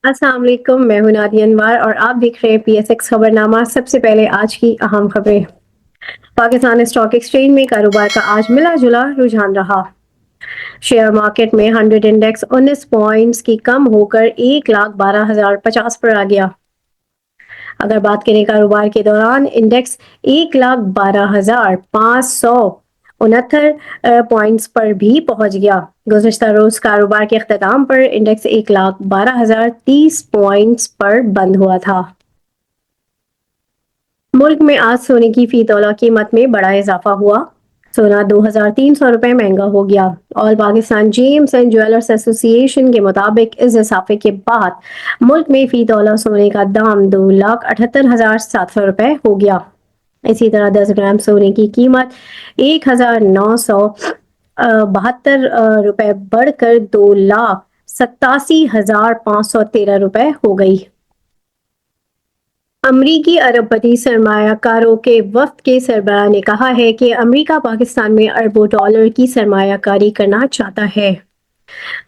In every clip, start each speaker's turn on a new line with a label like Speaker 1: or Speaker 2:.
Speaker 1: अस्सलाम वालेकुम, मैं हूं नादिया अनवर और आप देख रहे हैं पीएसएक्स खबरनामा। सबसे पहले आज की अहम खबरें। पाकिस्तान स्टॉक एक्सचेंज में कारोबार का आज मिला जुला रुझान रहा। शेयर मार्केट में 100 इंडेक्स 19 पॉइंट्स की कम होकर 1,12,050 पर आ गया। अगर बात करें कारोबार के दौरान, इंडेक्स 1,12,569 पॉइंट्स पर भी पहुंच गया। गुज़श्ता रोज कारोबार के अख्ताम पर इंडेक्स 1,12,030 पॉइंट्स पर बंद हुआ था। मुल्क में आज सोने की फी तोला कीमत में बड़ा इजाफा हुआ। सोना 2,300 रुपये महंगा हो गया। All Pakistan James and jewellers association के मुताबिक इस इजाफे के बाद मुल्क में फी तोला सोने का दाम 2,78,700 रुपये हो गया। इसी तरह 10 ग्राम सोने की कीमत 1,972 रुपये बढ़कर 2,87,513 रुपये हो गई। अमरीकी अरबपति सरमायाकारों के वफ्द के सरबराह ने कहा है कि अमरीका पाकिस्तान में अरबों डॉलर की सरमायाकारी करना चाहता है।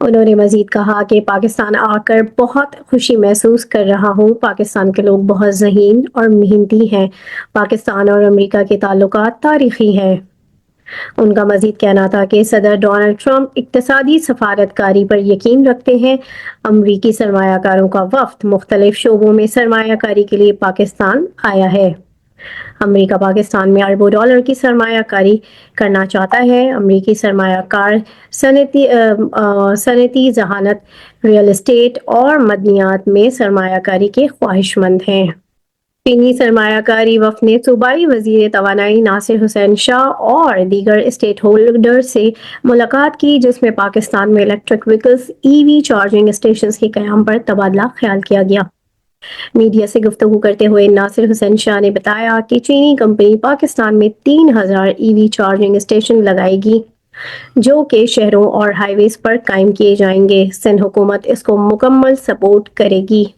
Speaker 1: उन्होंने मजीद कहा कि पाकिस्तान आकर बहुत खुशी महसूस कर रहा हूँ। पाकिस्तान के लोग बहुत ज़हीन और मेहनती हैं। पाकिस्तान और अमरीका के ताल्लुकात तारीखी हैं। उनका मजीद कहना था कि सदर डोनाल्ड ट्रंप इक्तसादी सफारतकारी पर यकीन रखते हैं। अमरीकी सरमायाकारों का वफ्द मुख्तलिफ शोबों में सरमायाकारी के लिए पाकिस्तान आया है। अमरीका पाकिस्तान में अरबों डॉलर की सरमायाकारी करना चाहता है। अमरीकी सरमायाकार सनती जहानत, रियल एस्टेट और मदनियात में सरमायाकारी के ख्वाहिशमंद हैं। चीनी सरमायाकारी वफ़द ने सूबाई वज़ीर तवानाई नासिर हुसैन शाह और दीगर स्टेक होल्डर से मुलाकात की, जिसमें पाकिस्तान में electric vehicles EV charging station के क़याम पर तबादला ख्याल किया गया। मीडिया से गुफ्तगू करते हुए नासिर हुसैन शाह ने बताया कि चीनी कंपनी पाकिस्तान में 3,000 ईवी चार्जिंग स्टेशन लगाएगी, जो कि शहरों और हाईवेज पर कायम किए जाएंगे। सिंध हुकूमत इसको मुकम्मल सपोर्ट करेगी।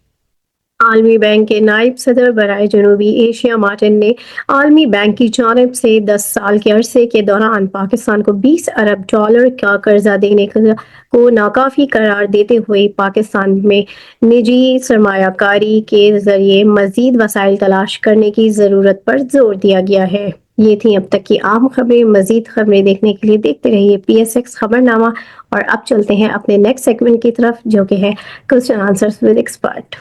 Speaker 1: आलमी बैंक के नायब सदर बराए जनूबी एशिया मार्टिन ने आलमी बैंक की जानिब से 10 साल के अरसे के दौरान पाकिस्तान को 20 अरब डॉलर का कर्जा देने को नाकाफी करार देते हुए पाकिस्तान में निजी सरमायाकारी के जरिए मजीद वसाइल तलाश करने की ज़रूरत पर जोर दिया गया है। ये थी अब तक की आम खबरें। मजीद खबरें देखने के लिए देखते रहिए पीएसएक्स खबरनामा। और अब चलते हैं अपने नेक्स्ट सेगमेंट की तरफ, जो कि है क्वेश्चन आंसर्स विद एक्सपर्ट।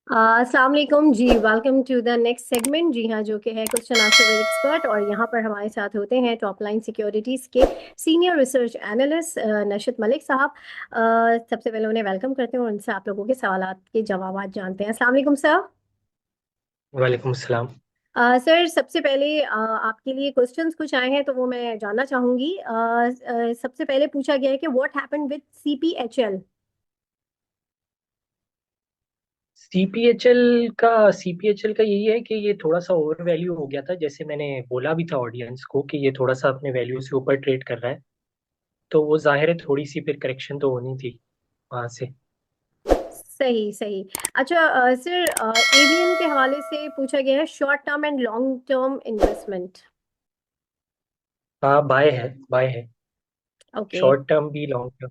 Speaker 1: अस्सलाम वालेकुम जी, welcome to the next segment. जी हाँ, जो कि है क्वेश्चन आंसर विद एक्सपर्ट। और यहाँ पर हमारे साथ होते हैं टॉप लाइन सिक्योरिटीज़ के सीनियर रिसर्च एनालिस्ट नशत मलिक साहब। सबसे पहले उन्हें वेलकम करते हैं और उनसे आप लोगों के सवालात के जवाब जानते हैं। अस्सलाम वालेकुम सर।
Speaker 2: वालेकुम सलाम।
Speaker 1: सर, सबसे पहले आपके लिए क्वेश्चंस कुछ आए हैं तो वो मैं जानना चाहूँगी। सबसे पहले पूछा गया है कि व्हाट हैपेंड विद सीपीएचएल।
Speaker 2: सीपीएचएल का यही है कि ये थोड़ा सा ओवर वैल्यू हो गया था, जैसे मैंने बोला भी था ऑडियंस को कि ये थोड़ा सा अपने वैल्यू से ऊपर ट्रेड कर रहा है। तो वो जाहिर है थोड़ी सी फिर करेक्शन तो होनी थी वहां से।
Speaker 1: सही सही। अच्छा सर, एवीएन के हवाले से पूछा गया है short term and long term investment.
Speaker 2: हाँ, बाय है।
Speaker 1: ओके।
Speaker 2: शॉर्ट टर्म भी लॉन्ग टर्म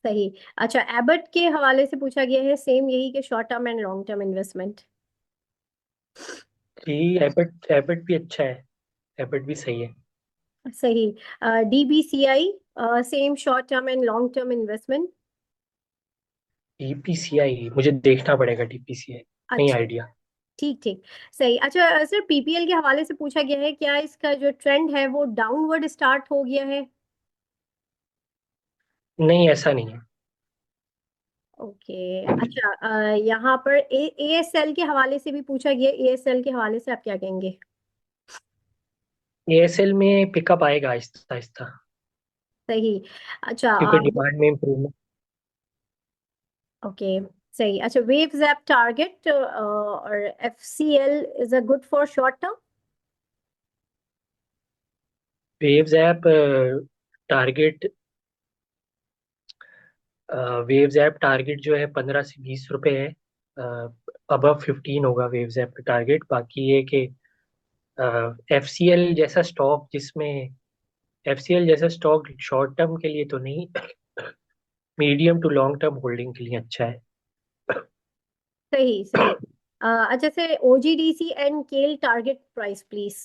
Speaker 1: सही। अच्छा, एबट के हवाले से पूछा गया है सेम यही कि short term and long term investment.
Speaker 2: भी। एबट भी अच्छा है। एबट भी सही है।
Speaker 1: सही। DBCI same short term and long term investment.
Speaker 2: TPCI मुझे देखना पड़ेगा, टीपीसीआई नहीं
Speaker 1: अच्छा,
Speaker 2: आइडिया।
Speaker 1: ठीक ठीक। सही। अच्छा सर, पीपीएल के हवाले से पूछा गया है क्या इसका जो ट्रेंड है वो डाउनवर्ड स्टार्ट हो गया है।
Speaker 2: नहीं, ऐसा नहीं है।
Speaker 1: ओके। अच्छा, यहाँ पर एएसएल के हवाले से भी पूछा गया। एएसएल के हवाले से आप क्या कहेंगे।
Speaker 2: एएसएल में पिकअप आएगा आहिस्ता आहिस्ता,
Speaker 1: सही। अच्छा
Speaker 2: क्योंकि डिमांड में इम्प्रूवमेंट।
Speaker 1: ओके। सही। अच्छा, वेव्स ऐप टारगेट और FCL is a good for short term.
Speaker 2: Waves app target waves app target जो है 15 से 20 रुपए है। अबव 15 होगा वेव्स ऐप का टारगेट। बाकी ये कि एफसीएल जैसा स्टॉक जिसमें एफसीएल जैसा स्टॉक शॉर्ट टर्म के लिए तो नहीं, medium to long term holding के लिए अच्छा है।
Speaker 1: सही सही। अच्छा sir, OGDC and KEL target price please.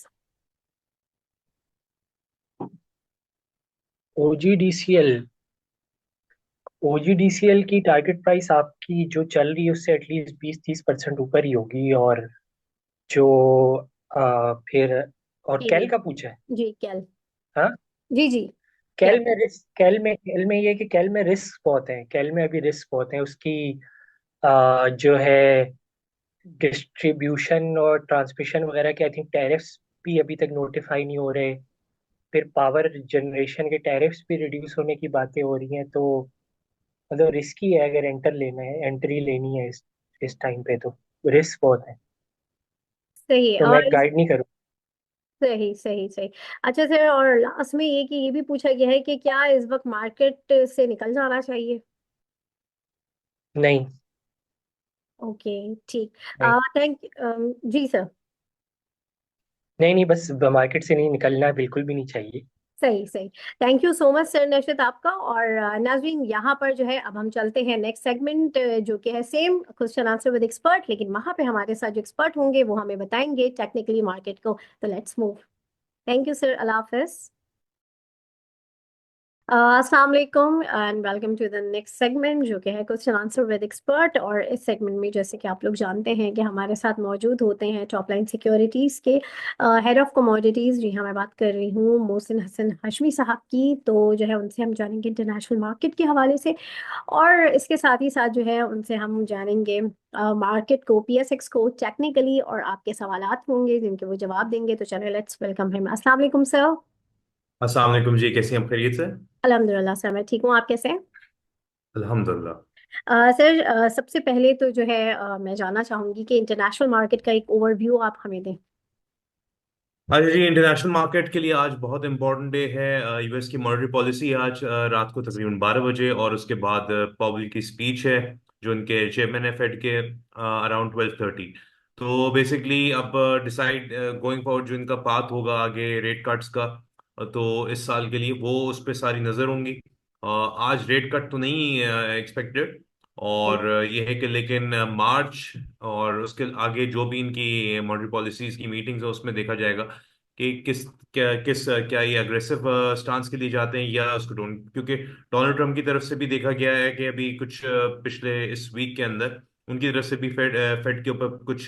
Speaker 2: OGDCL OGDCL की टारगेट प्राइस आपकी जो चल रही है उससे एटलीस्ट 20-30% ऊपर ही होगी। और जो फिर और
Speaker 1: केल।
Speaker 2: कैल का पूछा है।
Speaker 1: जी कैल।
Speaker 2: हाँ।
Speaker 1: जी जी। कैल।
Speaker 2: कैल में ये है कि कैल में रिस्क बहुत है। कैल में अभी रिस्क बहुत है उसकी। जो है डिस्ट्रीब्यूशन और ट्रांसमिशन वगैरह के आई थिंक टैरिफ्स भी अभी तक नोटिफाई नहीं हो रहे। फिर पावर जनरेशन के टैरिफ्स भी रिड्यूस होने की बातें हो रही हैं। तो मतलब रिस्की है अगर एंट्री लेनी है इस टाइम पे तो रिस्क बहुत है।
Speaker 1: सही है।
Speaker 2: तो मैं
Speaker 1: और
Speaker 2: गाइड नहीं करूँ।
Speaker 1: सही सही सही। अच्छा सर, और लास्ट में ये कि ये भी पूछा गया है कि क्या इस वक्त मार्केट से निकल जाना चाहिए।
Speaker 2: नहीं।
Speaker 1: ओके ठीक।
Speaker 2: नहीं।
Speaker 1: थैंक जी सर।
Speaker 2: नहीं नहीं, बस मार्केट से नहीं निकलना बिल्कुल भी नहीं चाहिए।
Speaker 1: सही सही। Thank you so much sir Nusrat आपका। और नाजरीन, यहाँ पर जो है अब हम चलते हैं नेक्स्ट सेगमेंट, जो कि है same question answer with expert, लेकिन वहाँ पे हमारे साथ जो एक्सपर्ट होंगे वो हमें बताएंगे टेक्निकली मार्केट को। तो let's move. Thank you sir, अल्लाह हाफिज। अस्सलाम वालेकुम and welcome to the next segment, जो कि है क्वेश्चन आंसर विद एक्सपर्ट। और इस सेगमेंट में जैसे कि आप लोग जानते हैं कि हमारे साथ मौजूद होते हैं टॉप लाइन सिक्योरिटीज़ के हेड ऑफ कमोडिटीज़। जी हाँ, मैं बात कर रही हूँ मोहसिन हसन हाशमी साहब की। तो जो है उनसे हम जानेंगे इंटरनेशनल मार्केट के हवाले से, और इसके साथ ही साथ जो है उनसे हम जानेंगे मार्केट को, पीएसएक्स को टेक्निकली, और आपके सवालात होंगे जिनके वो जवाब देंगे। तो चलिए लेट्स वेलकम हिम। अस्सलाम वालेकुम सर।
Speaker 3: अस्सलाम वालेकुम जी, कैसी हैं? हम खैरियत से?
Speaker 1: अल्हम्दुलिल्लाह सर, मैं ठीक हूँ। आप कैसे हैं?
Speaker 3: अल्हम्दुलिल्लाह।
Speaker 1: सर, सबसे पहले तो जो है मैं जानना चाहूंगी कि इंटरनेशनल मार्केट का एक ओवरव्यू आप हमें दें।
Speaker 3: आज जी इंटरनेशनल मार्केट के लिए आज बहुत इंपॉर्टेंट डे है। यूएस की मॉनेटरी पॉलिसी आज रात को तकरीबन 12 बजे, और उसके बाद पॉवेल की स्पीच है जो उनके चेयरमैन है फेड के, अराउंड 12:30। तो बेसिकली अब डिसाइड गोइंग फॉरवर्ड जो इनका पाथ होगा आगे रेट कट्स का, तो इस साल के लिए वो उस पर सारी नजर होंगी। आज रेट कट तो नहीं एक्सपेक्टेड, और ये है कि लेकिन मार्च और उसके आगे जो भी इनकी मॉनेटरी पॉलिसीज की मीटिंग्स है उसमें देखा जाएगा कि क्या ये अग्रेसिव स्टांस के लिए जाते हैं या उसको डोंट, क्योंकि डोनाल्ड ट्रम्प की तरफ से भी देखा गया है कि अभी कुछ पिछले इस वीक के अंदर उनकी तरफ से भी फेड के ऊपर कुछ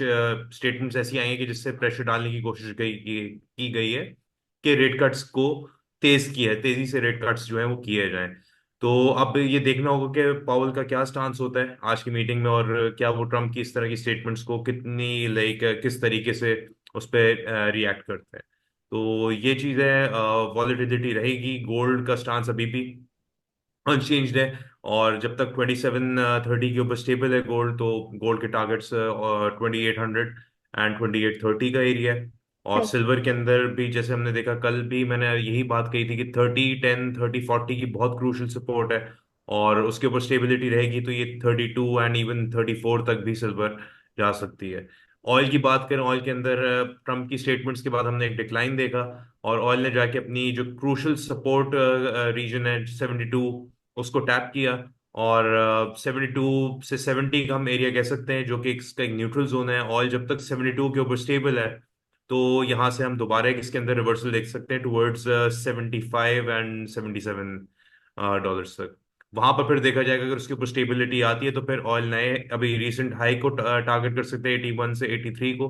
Speaker 3: स्टेटमेंट्स ऐसी आई हैं कि जिससे प्रेशर डालने की कोशिश की गई है कि रेट कट्स को तेजी से रेट कट्स जो है वो किए जाएं। तो अब ये देखना होगा कि पावल का क्या स्टांस होता है आज की मीटिंग में, और क्या वो ट्रम्प की इस तरह की स्टेटमेंट्स को कितनी लाइक किस तरीके से उस पर रिएक्ट करते हैं। तो ये चीज़ें, वॉलेटिलिटी रहेगी, गोल्ड का स्टांस अभी भी अनचेंज्ड है, और जब तक 2730 के ऊपर स्टेबल है गोल्ड, तो गोल्ड के टारगेट्स और 2800 एंड 2830 का एरिया है। और
Speaker 1: सही
Speaker 3: सिल्वर के अंदर भी जैसे हमने देखा, कल भी मैंने यही बात कही थी कि 3010 3040 की बहुत क्रूशल सपोर्ट है, और उसके ऊपर स्टेबिलिटी रहेगी तो ये 32 एंड इवन 34 तक भी सिल्वर जा सकती है। ऑयल की बात करें, ऑयल के अंदर ट्रम्प की स्टेटमेंट्स के बाद हमने एक डिक्लाइन देखा, और ऑयल ने जाके अपनी जो क्रूशल सपोर्ट रीजन है 72 उसको टैप किया, और 72 से 70 का हम एरिया कह सकते हैं जो कि इसका एक न्यूट्रल जोन है। ऑयल जब तक 72 के ऊपर स्टेबल है तो यहाँ से हम दोबारा एक इसके अंदर रिवर्सल देख सकते हैं टुवर्ड्स 75 एंड 77 डॉलर्स तक। वहां पर फिर देखा जाएगा, अगर उसके ऊपर स्टेबिलिटी आती है तो फिर ऑयल नए अभी रिसेंट हाई को टारगेट कर सकते हैं 81 से 83 को।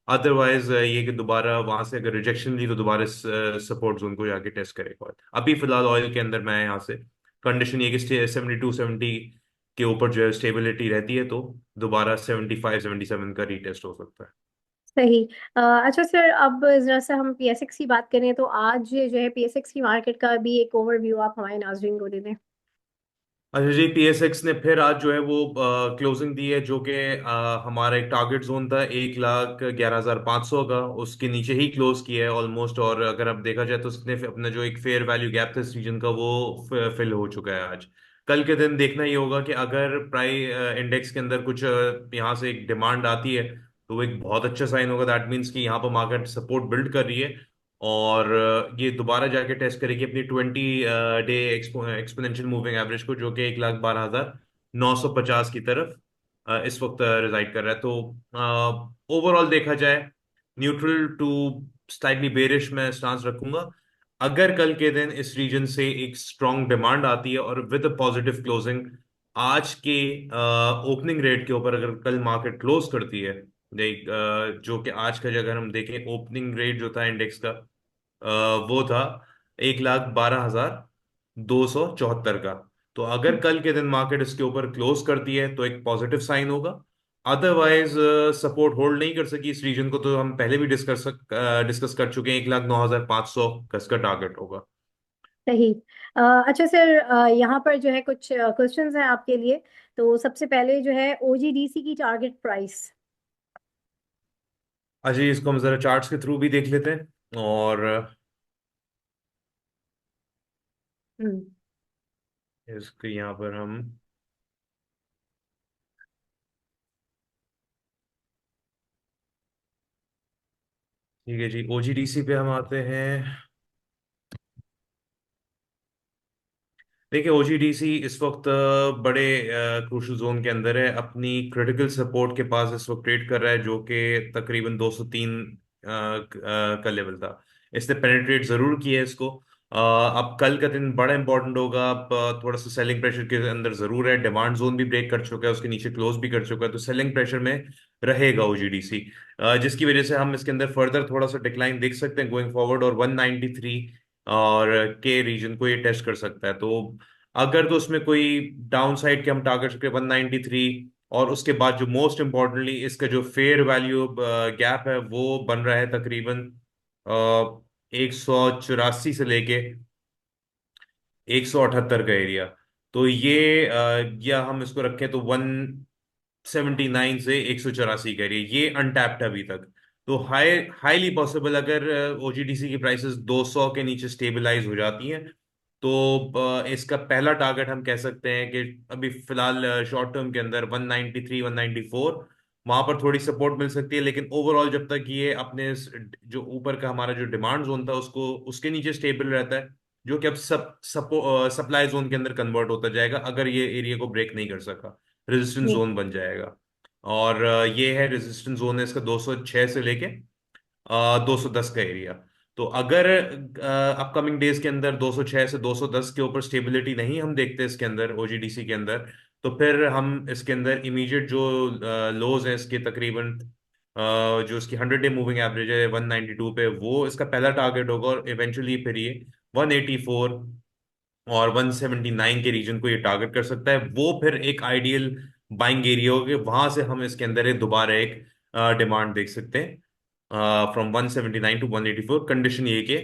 Speaker 3: अदरवाइज ये कि दोबारा वहां से अगर रिजेक्शन ली तो दोबारा सपोर्ट जोन को जाके टेस्ट करेगा ऑयल। अभी फिलहाल ऑयल के अंदर मैं यहाँ से कंडीशन ये कि 72 70 के ऊपर जो है स्टेबिलिटी रहती है तो दोबारा 75 77 का रीटेस्ट हो सकता है।
Speaker 1: सही। अच्छा सर, अब जरा सा हम पीएसएक्स की बात करें तो आज जो है पीएसएक्स की मार्केट का भी एक ओवरव्यू आप हमारे नाजरीन को दे दें।
Speaker 3: अच्छा जी, पीएसएक्स ने फिर आज जो है वो क्लोजिंग दी है जो कि हमारा एक टारगेट जोन था 1,11,500 का, उसके नीचे ही क्लोज किया है ऑलमोस्ट। और अगर अब देखा जाए तो उसने अपना जो एक फेयर वैल्यू गैप था इस रीजन का वो फिल हो चुका है आज। कल के दिन देखना ये होगा कि अगर प्राइस इंडेक्स के अंदर कुछ यहाँ से एक डिमांड आती है तो वो एक बहुत अच्छा साइन होगा, दैट मीन्स कि यहाँ पर मार्केट सपोर्ट बिल्ड कर रही है। और ये दोबारा जाके टेस्ट करेगी अपनी 20 डे एक्सपोनेंशियल मूविंग एवरेज को, जो कि 1,12,950 की तरफ इस वक्त रिजाइड कर रहा है। तो ओवरऑल देखा जाए, न्यूट्रल टू स्लाइटली बेरिश मैं स्टांस रखूंगा। अगर कल के दिन इस रीजन से एक स्ट्रॉन्ग डिमांड आती है और विद अ पॉजिटिव क्लोजिंग, आज के ओपनिंग रेट के ऊपर अगर कल मार्केट क्लोज करती है, लाइक जो कि आज का अगर हम देखें ओपनिंग रेट जो था इंडेक्स का, वो था 1,12,274 का। तो अगर कल के दिन मार्केट इसके ऊपर क्लोज करती है तो एक पॉजिटिव साइन होगा। अदरवाइज सपोर्ट होल्ड नहीं कर सकी इस रीजन को, तो हम पहले भी डिस्कस कर चुके हैं, 1,09,500 का इसका टारगेट होगा।
Speaker 1: सही। अच्छा सर, यहाँ पर जो है कुछ क्वेश्चंस हैं आपके लिए। तो सबसे पहले जो है ओजीडीसी की टारगेट प्राइस।
Speaker 3: अजय, इसको हम जरा चार्ट्स के थ्रू भी देख लेते हैं। और
Speaker 1: हम्म।
Speaker 3: इसके यहाँ पर हम, ठीक है जी, ओजीडीसी पे हम आते हैं। देखिए, ओजीडीसी इस वक्त बड़े क्रूशल जोन के अंदर है, अपनी क्रिटिकल सपोर्ट के पास इस वक्त ट्रेड कर रहा है, जो कि तकरीबन 203 का लेवल था। इसने पेनिट्रेट जरूर किया है इसको। अब कल का दिन बड़ा इंपॉर्टेंट होगा। अब थोड़ा सा सेलिंग प्रेशर के अंदर जरूर है, डिमांड जोन भी ब्रेक कर चुका है, उसके नीचे क्लोज भी कर चुका है, तो सेलिंग प्रेशर में रहेगा ओजीडीसी, जिसकी वजह से हम इसके अंदर फर्दर थोड़ा सा डिक्लाइन देख सकते हैं गोइंग फॉरवर्ड, और 193 और के रीजन को ये टेस्ट कर सकता है। तो अगर तो उसमें कोई डाउन साइड के हम टारगेट रखें 193, और उसके बाद जो मोस्ट इम्पोर्टेंटली इसका जो फेयर वैल्यू गैप है वो बन रहा है तकरीबन 184 से लेके 178 का एरिया। तो ये या हम इसको रखें तो 179 से 184 का एरिया, ये अनटैप्ड है अभी तक। तो हाईली पॉसिबल, अगर ओजीडीसी की प्राइसेस 200 के नीचे स्टेबलाइज हो जाती हैं, तो इसका पहला टारगेट हम कह सकते हैं कि अभी फिलहाल शॉर्ट टर्म के अंदर 193 194, वहां पर थोड़ी सपोर्ट मिल सकती है। लेकिन ओवरऑल जब तक ये अपने जो ऊपर का हमारा जो डिमांड जोन था उसको उसके नीचे स्टेबल रहता है, जो कि अब सप्लाई जोन के अंदर कन्वर्ट होता जाएगा अगर ये एरिया को ब्रेक नहीं कर सका, रेजिस्टेंस
Speaker 1: जी।
Speaker 3: जोन बन जाएगा। और ये है रेजिस्टेंस जोन है इसका 206 से लेके 210 का एरिया। तो अगर अपकमिंग डेज के अंदर 206 से 210 के ऊपर स्टेबिलिटी नहीं हम देखते इसके अंदर ओजीडीसी के अंदर, तो फिर हम इसके अंदर इमीडिएट जो लोज है इसके तकरीबन जो इसकी 100 डे मूविंग एवरेज है 192 पे, वो इसका पहला टारगेट होगा, और इवेंचुअली फिर ये 184 और 179 के रीजन को ये टारगेट कर सकता है। वो फिर एक आइडियल बाइंग एरिया होगा, वहां से हम इसके अंदर दोबारा एक डिमांड देख सकते हैं फ्रॉम 179 टू 184, कंडीशन ये कि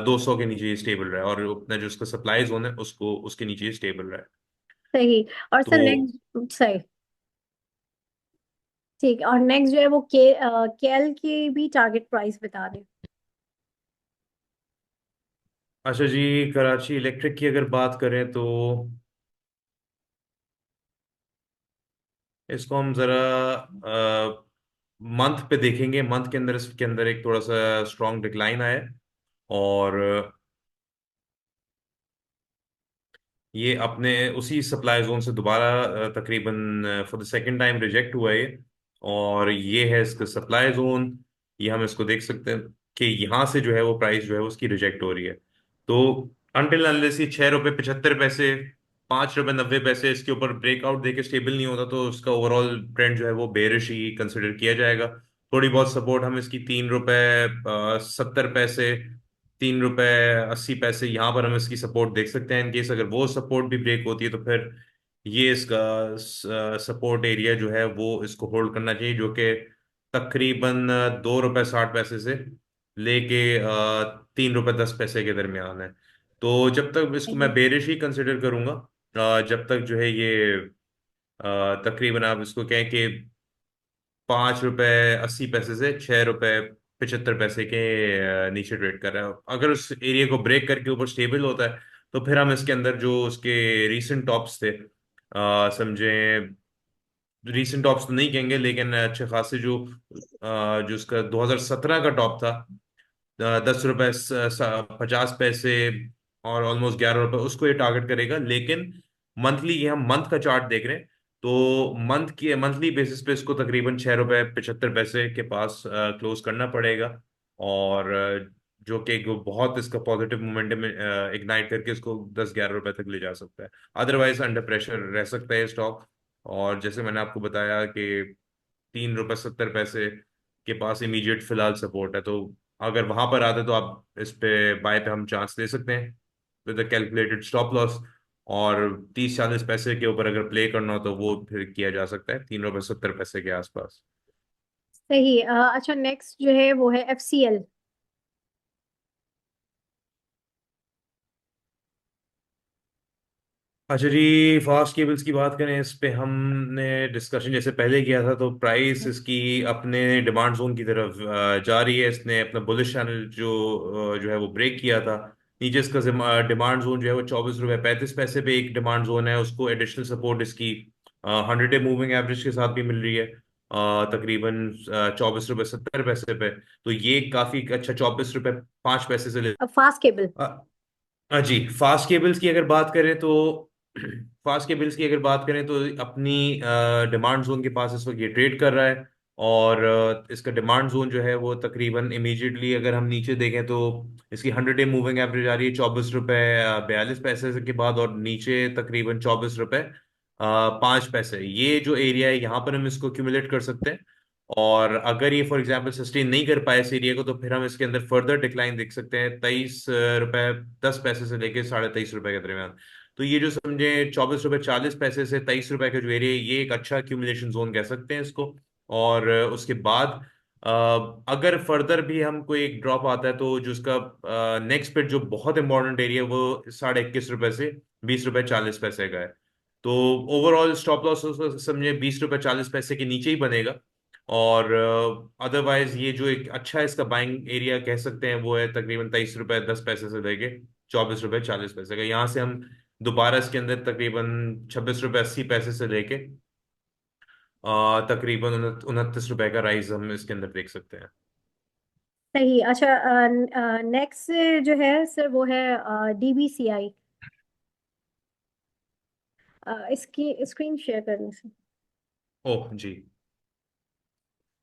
Speaker 3: 200 के नीचे ये स्टेबल रहा है, और अपना जो उसका सप्लाई जोन है उसको उसके नीचे स्टेबल रहा है।
Speaker 1: सही। और
Speaker 3: तो
Speaker 1: सर नेक्स्ट, सही। ठीक है, और नेक्स्ट जो है वो केएल की भी टारगेट प्राइस बता दें।
Speaker 3: अच्छा जी, कराची इलेक्ट्रिक की अगर बात करें तो इसको हम जरा मंथ पे देखेंगे। मंथ के अंदर इसके अंदर एक थोड़ा सा स्ट्रॉन्ग डिक्लाइन आया है, और ये अपने उसी सप्लाई जोन से दोबारा तकरीबन for the second time reject हुआ है। और ये है इसका सप्लाई जोन, ये हम इसको देख सकते हैं कि यहाँ से जो है वो प्राइस जो है उसकी रिजेक्ट हो रही है। तो अनटिल अनलेस ये 6 रुपये 75 पैसे, 5 रुपये 90 पैसे इसके ऊपर ब्रेकआउट देके स्टेबल नहीं होता, तो उसका ओवरऑल ट्रेंड जो है वो बेरिश ही कंसिडर किया जाएगा। थोड़ी बहुत सपोर्ट हम इसकी 3 रुपये 70 पैसे, 3 रुपये 80 पैसे, यहाँ पर हम इसकी सपोर्ट देख सकते हैं। इनकेस अगर वो सपोर्ट भी ब्रेक होती है तो फिर ये इसका सपोर्ट एरिया जो है वो इसको होल्ड करना चाहिए, जो कि तकरीबन 2 रुपये 60 पैसे से लेके 3 रुपये 10 पैसे के दरमियान है। तो जब तक इसको मैं
Speaker 1: सही।
Speaker 3: बेरिश ही कंसिडर करूंगा, जब तक जो है ये तकरीबन आप इसको कहें कि 5 रुपये 80 पैसे से 6 रुपये 75 पैसे के नीचे ट्रेड कर रहा है। अगर उस एरिया को ब्रेक करके ऊपर स्टेबल होता है, तो फिर हम इसके अंदर जो उसके रीसेंट टॉप्स थे, समझें रीसेंट टॉप्स तो नहीं कहेंगे लेकिन अच्छे खासे जो जो उसका 2017 का टॉप था, 10 रुपए 50 पैसे और ऑलमोस्ट 11 रुपए उसको ये टारगेट करेगा। लेकिन मंथली, ये हम मंथ का चार्ट देख रहे हैं, तो मंथली बेसिस पे इसको तकरीबन 6 रुपए 75 पैसे के पास क्लोज करना पड़ेगा। और जो कि बहुत इसका पॉजिटिव मोमेंटम इग्नाइट करके इसको 10-11 रुपए तक ले जा सकता है। अदरवाइज अंडर प्रेशर रह सकता है स्टॉक। और जैसे मैंने आपको बताया कि 3 रुपए 70 पैसे के पास इमीडिएट फिलहाल सपोर्ट है, तो अगर वहां पर आते तो आप इस पे बाय पे हम चांस ले सकते हैं विद कैलकुलेटेड स्टॉप लॉस। और 30-40 पैसे के ऊपर अगर प्ले करना हो तो वो फिर किया जा सकता है 3 रुपए 70 पैसे के आसपास।
Speaker 1: सही। अच्छा, नेक्स्ट जो है वो है FCL।
Speaker 3: अच्छा जी, फास्ट केबल्स की बात करें, इस पे हमने डिस्कशन जैसे पहले किया था, तो प्राइस इसकी अपने डिमांड जोन की तरफ जा रही है। इसने अपना बुलिश चैनल जो है वो ब्रेक किया था। नीचे इसका डिमांड जोन जो है वो 24 रुपए 35 पैसे पे एक डिमांड जोन है, उसको एडिशनल सपोर्ट इसकी 100 डे मूविंग एवरेज के साथ भी मिल रही है, तकरीबन 24 रुपए 70 पैसे पे। तो ये काफी अच्छा 24 रुपए 5 पैसे से ले।
Speaker 1: Fast cable.
Speaker 3: हाँ जी, फास्ट केबल्स की अगर बात करें तो फास्ट केबल्स की अगर बात करें तो अपनी डिमांड जोन के पास इस वक्त ये ट्रेड कर रहा है। और इसका डिमांड जोन जो है वो तकरीबन इमीडिएटली अगर हम नीचे देखें तो इसकी 100 डे मूविंग एवरेज आ रही है 24 रुपए 42 पैसे के बाद, और नीचे तकरीबन 24 रुपए 5 पैसे। ये जो एरिया है यहाँ पर हम इसको क्यूमुलेट कर सकते हैं। और अगर ये फॉर एग्जांपल सस्टेन नहीं कर पाए इस एरिया को, तो फिर हम इसके अंदर फर्दर डिक्लाइन देख सकते हैं 23 रुपए 10 पैसे से लेके 23.5 रुपए के दरमियान। तो ये जो समझे 24 रुपए 40 पैसे से 23 रुपए का जो एरिया है, ये एक अच्छा एक्यूमुलेशन जोन कह सकते हैं इसको। और उसके बाद अगर फर्दर भी हम कोई एक ड्रॉप आता है, तो जो उसका नेक्स्ट पे जो बहुत इंपॉर्टेंट एरिया है वो 21.5 रुपए से 20 रुपए 40 पैसे का है। तो ओवरऑल स्टॉप लॉस समझे 20 रुपए 40 पैसे के नीचे ही बनेगा। और अदरवाइज ये जो एक अच्छा इसका बाइंग एरिया कह सकते हैं वो है तकरीबन 23 रुपए 10 पैसे से लेके 24 रुपए 40 पैसे का। यहाँ से हम दोबारा इसके अंदर तकरीबन 26 रुपए 80 पैसे से लेके तकरीबन 29 रुपए का राइज हम इसके अंदर देख सकते हैं।
Speaker 1: सही। अच्छा, नेक्स्ट जो है सर वो है DBCI। इसकी स्क्रीन शेयर करने से।
Speaker 3: ओह जी,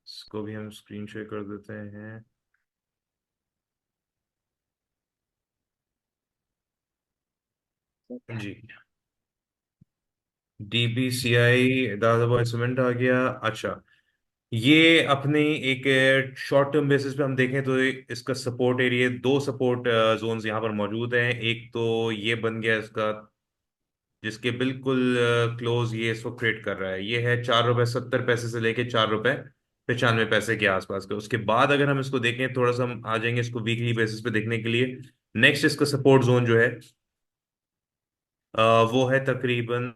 Speaker 3: इसको भी हम स्क्रीन शेयर कर देते हैं। जी, DBCI दादा सीमेंट आ गया। अच्छा, ये अपने एक शॉर्ट टर्म बेसिस पे हम देखें तो इसका सपोर्ट एरिया, दो सपोर्ट जोन्स यहाँ पर मौजूद हैं। एक तो ये बन गया इसका, जिसके बिल्कुल क्लोज ये इसको क्रिएट कर रहा है, ये है 4 रुपए 70 पैसे से लेके 4 रुपए 95 पैसे के आसपास का। उसके बाद अगर हम इसको देखें, थोड़ा सा हम आ जाएंगे इसको वीकली बेसिस पे देखने के लिए। नेक्स्ट इसका सपोर्ट जोन जो है वो है तकरीबन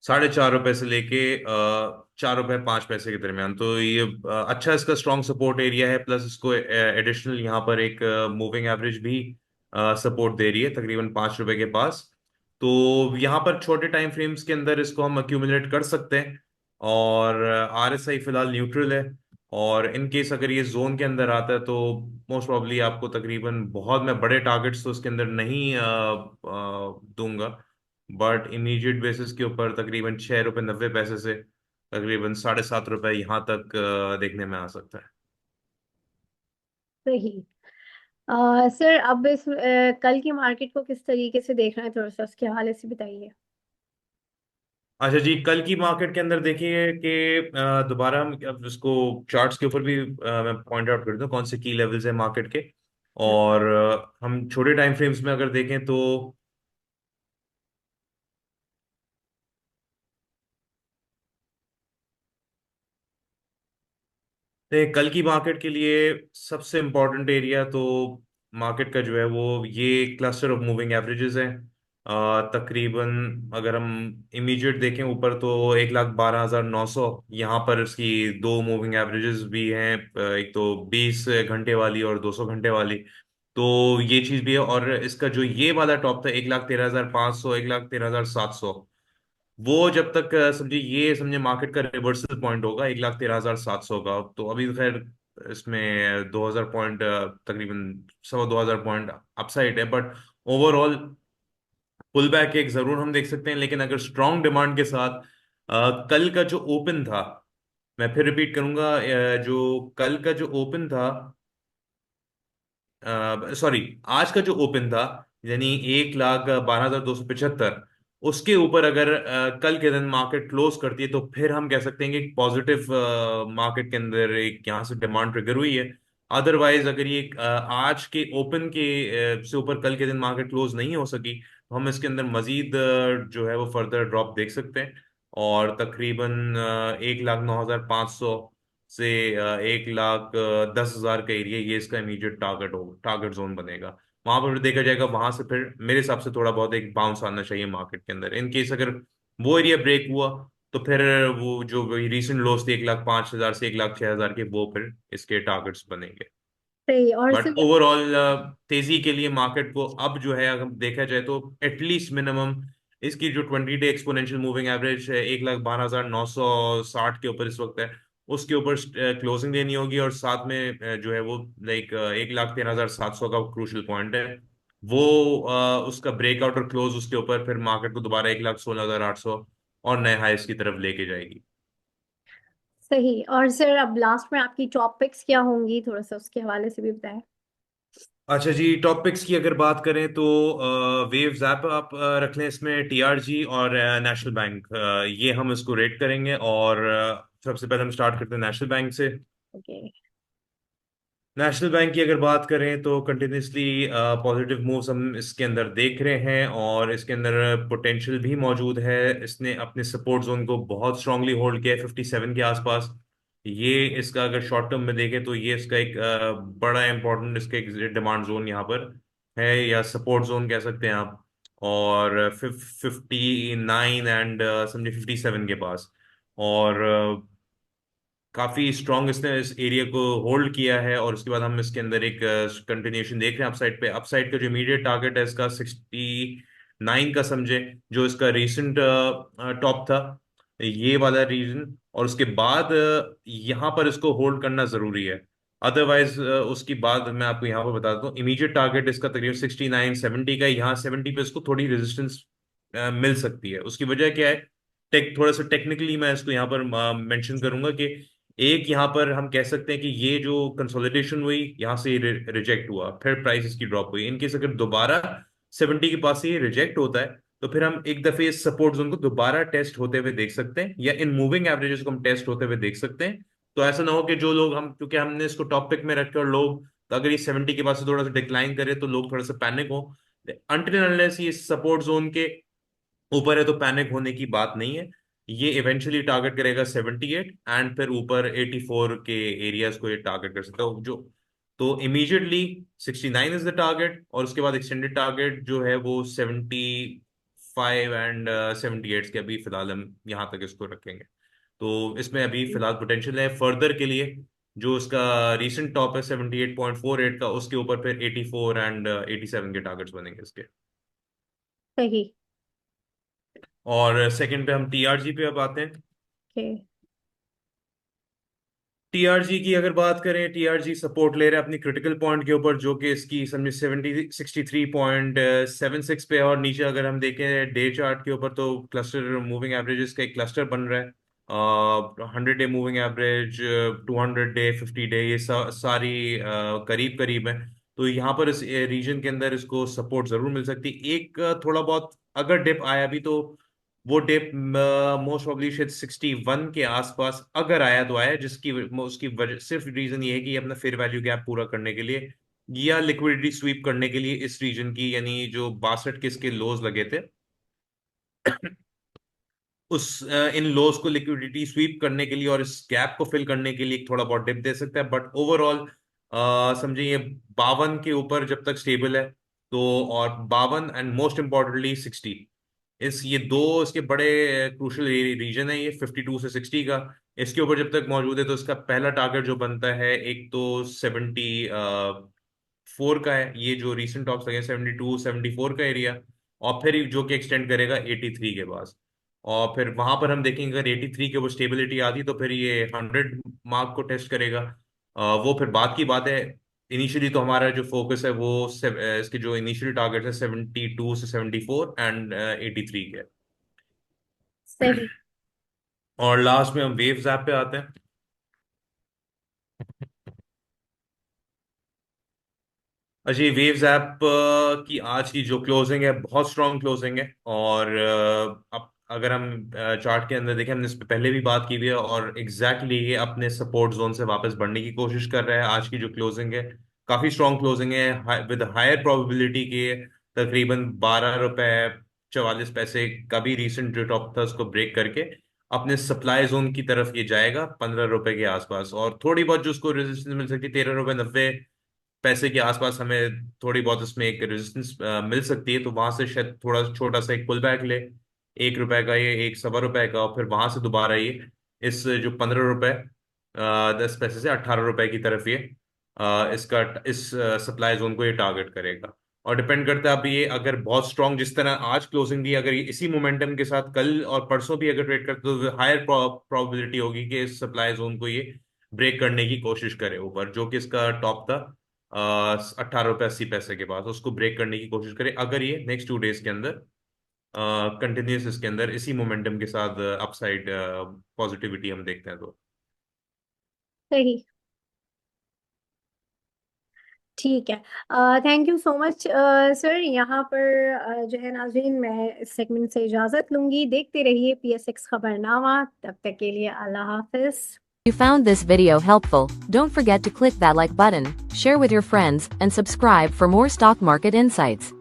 Speaker 3: 4.5 रुपए से लेके 4 रुपए 5 पैसे के दरमियान। तो ये अच्छा इसका स्ट्रॉन्ग सपोर्ट एरिया है। प्लस इसको एडिशनल यहाँ पर एक मूविंग एवरेज भी सपोर्ट दे रही है तकरीबन 5 रुपए के पास। तो यहाँ पर छोटे टाइम फ्रेम्स के अंदर इसको हम अक्यूमुलेट कर सकते हैं। और RSI फिलहाल न्यूट्रल है। और इन केस अगर ये जोन के अंदर आता है तो मोस्ट प्रॉब्ली आपको तकरीबन, बहुत मैं बड़े टारगेट्स तो उसके अंदर नहीं दूंगा, बट इमीडिएट बेसिस के ऊपर तकरीबन 6 रुपए 90 पैसे से तकरीबन 7.5 रुपए यहाँ तक देखने में आ सकता है।
Speaker 1: सही। सर अब इस कल की मार्केट को किस तरीके से देख रहे हैं, थोड़ा सा उसके हवाले से बताइए।
Speaker 3: अच्छा जी, कल की मार्केट के अंदर देखिए कि दोबारा हम अब इसको चार्ट्स के ऊपर भी मैं पॉइंट आउट कर दूं कौन से की लेवल्स है मार्केट के। और हम छोटे टाइम फ्रेम्स में अगर देखें तो कल की मार्केट के लिए सबसे इम्पोर्टेंट एरिया तो मार्केट का जो है वो ये क्लस्टर ऑफ मूविंग एवरेजेस है। तकरीबन अगर हम इमीडिएट देखें ऊपर तो 1,12,900, यहाँ पर इसकी दो मूविंग एवरेजेस भी हैं, एक तो 20 घंटे वाली और 200 घंटे वाली। तो ये चीज़ भी है। और इसका जो ये वाला टॉप था 1,13,500 1,13,700, वो जब तक समझिए, ये समझे मार्केट का रिवर्सल पॉइंट होगा 1,13,700 का। तो अभी तो खैर इसमें 2,000 पॉइंट, तकरीबन 2,25,000 पॉइंट अपसाइड है, बट ओवरऑल पुल बैक एक जरूर हम देख सकते हैं। लेकिन अगर स्ट्रॉन्ग डिमांड के साथ कल का जो ओपन था, मैं फिर रिपीट करूंगा, जो कल का जो ओपन था, सॉरी, आज का जो ओपन था, यानी 1,12,275, उसके ऊपर अगर कल के दिन मार्केट क्लोज करती है तो फिर हम कह सकते हैं कि पॉजिटिव मार्केट के अंदर एक यहाँ से डिमांड ट्रिगर हुई है। अदरवाइज अगर ये आज के ओपन के से ऊपर कल के दिन मार्केट क्लोज नहीं हो सकी, तो हम इसके अंदर मजीद जो है वो फर्दर ड्रॉप देख सकते हैं। और तकरीबन 1,09,500 से 1,10,000 का एरिया, ये इसका इमीडिएट टारगेट हो, टारगेट जोन बनेगा। वहां पर फिर देखा जाएगा, वहां से फिर मेरे हिसाब से थोड़ा बहुत एक बाउंस आना चाहिए मार्केट के अंदर। इन केस अगर वो एरिया ब्रेक हुआ, तो फिर वो जो रिसेंट लोस थे 1,05,000 से 1,06,000 के, वो फिर इसके टारगेट्स बनेंगे।
Speaker 1: सही। और
Speaker 3: बट
Speaker 1: सर,
Speaker 3: ओवरऑल तेजी के लिए मार्केट को अब जो है, अगर देखा जाए तो एटलीस्ट मिनिमम इसकी जो 20 डे एक्सपोनेंशियल मूविंग एवरेज है 1,12,960 के ऊपर इस वक्त है, उसके ऊपर क्लोजिंग देनी होगी। और साथ में जो है वो लाइक 1,13,700 का क्रूशल पॉइंट है, वो उसका ब्रेकआउट और क्लोज उसके ऊपर फिर मार्केट को दोबारा 1,16,800 और नए हाइस की तरफ लेके जाएगी।
Speaker 1: सही। और सर, अब लास्ट में आपकी टॉप पिक्स क्या होंगी, थोड़ा सा उसके हवाले से भी बताएं।
Speaker 3: अच्छा जी, टॉपिक्स की अगर बात करें तो वेव्स ऐप आप रख लें, इसमें टीआरजी और नेशनल बैंक, ये हम इसको रेट करेंगे। और सबसे पहले हम स्टार्ट करते हैं नेशनल बैंक से।
Speaker 1: ओके।
Speaker 3: नेशनल बैंक की अगर बात करें तो कंटिन्यूसली पॉजिटिव मूव्स हम इसके अंदर देख रहे हैं, और इसके अंदर पोटेंशियल भी मौजूद है। इसने अपने सपोर्ट जोन को बहुत स्ट्रांगली होल्ड किया है 57 के आसपास। ये इसका अगर शॉर्ट टर्म में देखें तो ये इसका एक बड़ा इंपॉर्टेंट इसका एक डिमांड जोन यहाँ पर है, या सपोर्ट जोन कह सकते हैं आप। और 59 एंड समझे 57 के पास, और काफी स्ट्रांग इसने इस एरिया को होल्ड किया है। और उसके बाद हम इसके अंदर एक कंटिन्यूशन देख रहे हैं अपसाइड पे। अपसाइड का जो इमीडिएट टारगेट है इसका 69 का समझे, जो इसका रीसेंट टॉप था, ये वाला रीजन। और उसके बाद यहाँ पर इसको होल्ड करना जरूरी है। अदरवाइज उसकी बात मैं आपको यहाँ पर बता दूं, इमीडिएट टारगेट इसका तकरीबन 69-70 का है। यहाँ 70 पे इसको थोड़ी रेजिस्टेंस मिल सकती है। उसकी वजह क्या है, थोड़ा सा टेक्निकली मैं इसको यहाँ पर मेंशन करूंगा कि एक यहाँ पर हम कह सकते हैं कि ये जो कंसोलिडेशन हुई, यहाँ से रिजेक्ट हुआ, फिर प्राइसेस की ड्रॉप हुई। इनकेस अगर दोबारा 70 के पास से ये रिजेक्ट होता है, तो फिर हम एक दफे इस सपोर्ट जोन को दोबारा टेस्ट होते हुए देख सकते हैं, या इन मूविंग एवरेजेस को हम टेस्ट होते हुए देख सकते हैं। तो ऐसा ना हो कि जो लोग हम, क्योंकि हमने इसको टॉप पिक में रखे और लोग, तो अगर ये 70 के पास से थोड़ा सा डिक्लाइन करे तो लोग थोड़ा सा पैनिक हो। अनटिल अनलेस ये सपोर्ट जोन के ऊपर है तो पैनिक होने की बात नहीं है। ये इवेंचुअली टारगेट करेगा 78 एंड फिर ऊपर 84 के एरियाज को ये टारगेट कर सकता है। जो तो इमीडिएटली 69 इज द टारगेट, और उसके बाद एक्सटेंडेड टारगेट जो है वो 75 एंड 78 के अभी फिलहाल हम यहाँ तक इसको रखेंगे। तो इसमें अभी फिलहाल पोटेंशियल है फर्दर के लिए। जो उसका रीसेंट टॉप है 78.48 का, उसके ऊपर फिर 84 एंड 87 के टारगेट्स बनेंगे इसके।
Speaker 1: सही।
Speaker 3: और सेकंड पे हम टीआरजी पे अब आते हैं।
Speaker 1: ओके।
Speaker 3: टीआरजी की अगर बात करें, टीआरजी सपोर्ट ले रहा है अपनी क्रिटिकल पॉइंट के ऊपर, जो कि इसकी समझे 63.76 पे है। और नीचे अगर हम देखें डे चार्ट के ऊपर, तो क्लस्टर मूविंग एवरेजेस का एक क्लस्टर बन रहा है। 100 day moving average, 200 day, 50 day, ये सारी करीब करीब है। तो यहाँ पर इस रीजन के अंदर इसको सपोर्ट जरूर मिल सकती है। एक थोड़ा बहुत अगर डिप आया भी, तो वो डिप मोस्ट प्रोबेबली शायद 61 के आसपास अगर आया तो आया, जिसकी उसकी वजह सिर्फ रीजन ये है कि ये अपना फेयर वैल्यू गैप पूरा करने के लिए या लिक्विडिटी स्वीप करने के लिए इस रीजन की, यानी जो 62 के इसके लोज लगे थे, उस इन लॉस को लिक्विडिटी स्वीप करने के लिए और इस गैप को फिल करने के लिए एक थोड़ा बहुत डिप दे सकता है। बट ओवरऑल समझिए ये 52 के ऊपर जब तक स्टेबल है, तो और 52 एंड मोस्ट इम्पोर्टेंटली 60, इस ये दो इसके बड़े क्रूशल रीजन है, ये 52 से 60 का। इसके ऊपर जब तक मौजूद है, तो इसका पहला टारगेट जो बनता है, एक तो 74 का है, ये जो रिसेंट टॉप्स लगे 72 74 का एरिया, और फिर जो कि एक्सटेंड करेगा 83 के पास। और फिर वहां पर हम देखेंगे अगर 83 के वो स्टेबिलिटी आती तो फिर ये 100 मार्क को टेस्ट करेगा। वो फिर बात की बात है। इनिशियली तो हमारा जो फोकस है वो इसके जो इनिशियल टारगेट है 72 से 74 एंड 83 के।
Speaker 1: सही।
Speaker 3: और लास्ट में हम वेव्स ऐप पे आते हैं। अजय, वेव्स ऐप की आज की जो क्लोजिंग है बहुत स्ट्रांग क्लोजिंग है। और अब अगर हम चार्ट के अंदर देखें, हमने इस पे पहले भी बात की हुई है, और एग्जैक्टली ये अपने सपोर्ट जोन से वापस बढ़ने की कोशिश कर रहा है। आज की जो क्लोजिंग है काफी स्ट्रांग क्लोजिंग है, विद हायर प्रोबेबिलिटी के तकरीबन 12 रुपए 44 पैसे का भी रिसेंट जो टॉप था उसको ब्रेक करके अपने सप्लाई जोन की तरफ ये जाएगा 15 रुपए के आसपास। और थोड़ी बहुत जो उसको रेजिस्टेंस मिल सकती है 13 रुपए 90 पैसे के आसपास, हमें थोड़ी बहुत इसमें एक रेजिस्टेंस मिल सकती है। तो वहां से शायद थोड़ा छोटा सा एक पुल बैक ले 1 रुपए का, ये 1 सवा रुपए का, और फिर वहां से दोबारा ये इस जो 15 रुपए 10 पैसे से 18 रुपए की तरफ ये इसका इस सप्लाई जोन को ये टारगेट करेगा। और डिपेंड करता है अब ये अगर बहुत स्ट्रांग जिस तरह आज क्लोजिंग दी, अगर ये इसी मोमेंटम के साथ कल और परसों भी अगर ट्रेड करते तो हायर प्रोबेबिलिटी होगी कि इस सप्लाई जोन को ये ब्रेक करने की कोशिश करे ऊपर, जो कि इसका टॉप था 18 रुपए 80 पैसे के बाद, उसको ब्रेक करने की कोशिश करे अगर ये नेक्स्ट 2 डेज के अंदर कंटिन्यूस इसके अंदर इसी मोमेंटम के साथ अपसाइड पॉजिटिविटी हम देखते हैं तो।
Speaker 1: सही। ठीक है। Thank you so much sir. यहाँ पर जो है नाज़रीन, मैं इस सेगमेंट से इजाज़त लूंगी। देखते रहिए PSX खबरनामा। तब तक के लिए अल्लाह हाफिज।
Speaker 4: If you found this video helpful, don't forget to click that like button, share with your friends, and subscribe for more stock market insights.